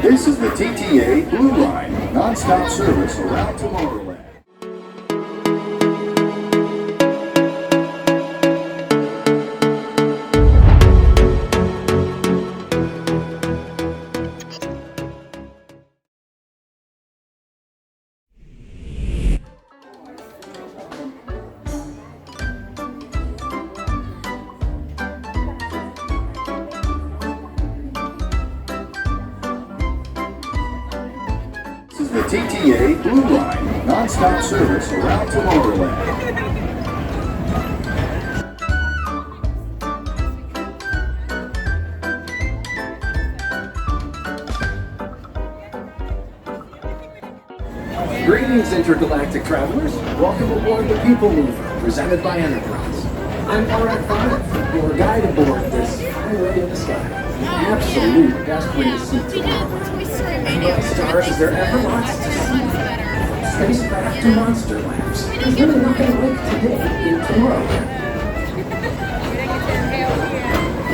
This is the TTA Blue Line, non-stop service around Tomorrowland. The TTA Blue Line, non-stop service around Tomorrowland. Greetings, intergalactic travelers. Welcome aboard the People Mover, presented by Enterprise. I'm RF5, your guide aboard this highway in the sky. The absolute best way to see tomorrow. But stars, is there ever lots to see? Spacecraft to monster labs. There's really nothing like today in Tomorrowland.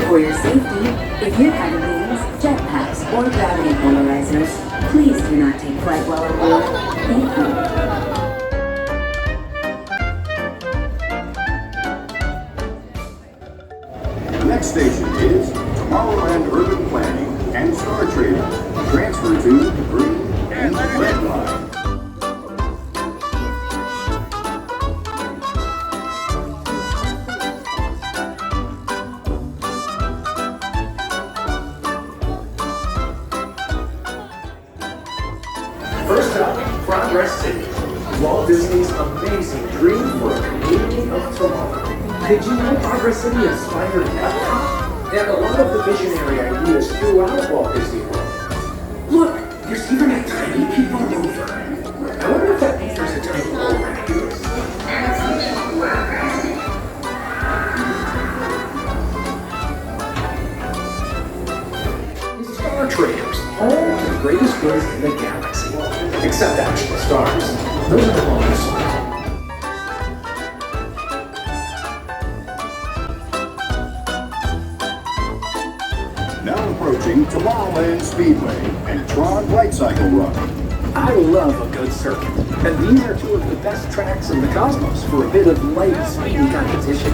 For your safety, if you're having wings, jetpacks, or gravity polarizers, please do not take flight while aboard. Thank you. The next station is Tomorrowland Urban Planning and Star Trading. Transfer to the green and red line. First up, Progress City. Walt Disney's amazing dream for a community of tomorrow. Did you know Progress City inspired Epcot? And a lot of the visionary ideas throughout Walt Disney World. Look, there's even a tiny People Mover. I wonder if that means there's a tiny hologram to this. Star Traders, home to the greatest goods in the galaxy. Except actual stars. Those are the ones. Now approaching Tomorrowland Speedway and TRON Light Cycle Run. I love a good circuit, and these are two of the best tracks in the cosmos for a bit of light, speedy competition.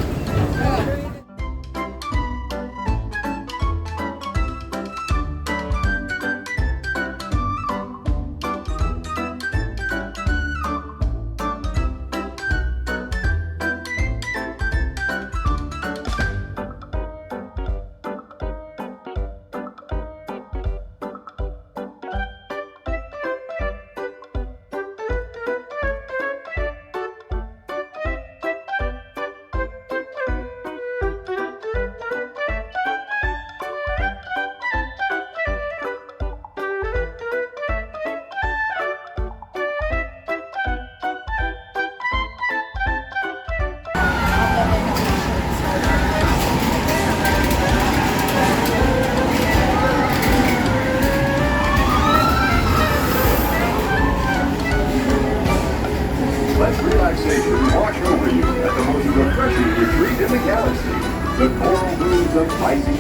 Let relaxation wash over you at the most refreshing retreat in the galaxy, the coral dunes of icy.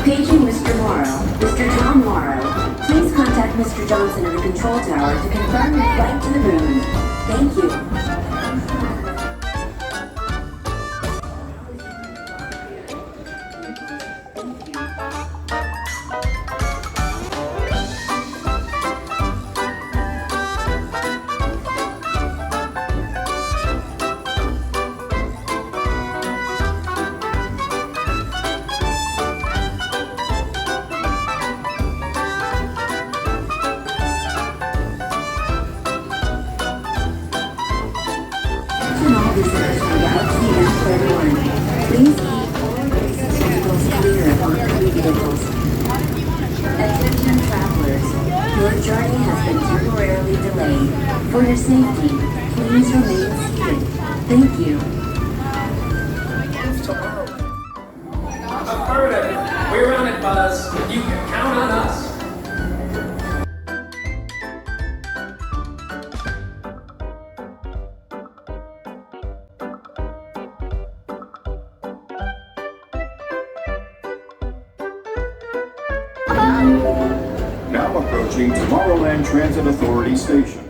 Paging Mr. Morrow. Mr. John Morrow, please contact Mr. Johnson in the control tower to confirm your flight to the moon. Thank you. Visitors from Galaxy F31. Please keep all exit vehicles clear of oncoming vehicles. Attention travelers, your journey has been temporarily delayed. For your safety, please remain seated. Thank you. Affirmative. We're on it, Buzz. You can count on us. Now approaching Tomorrowland Transit Authority Station.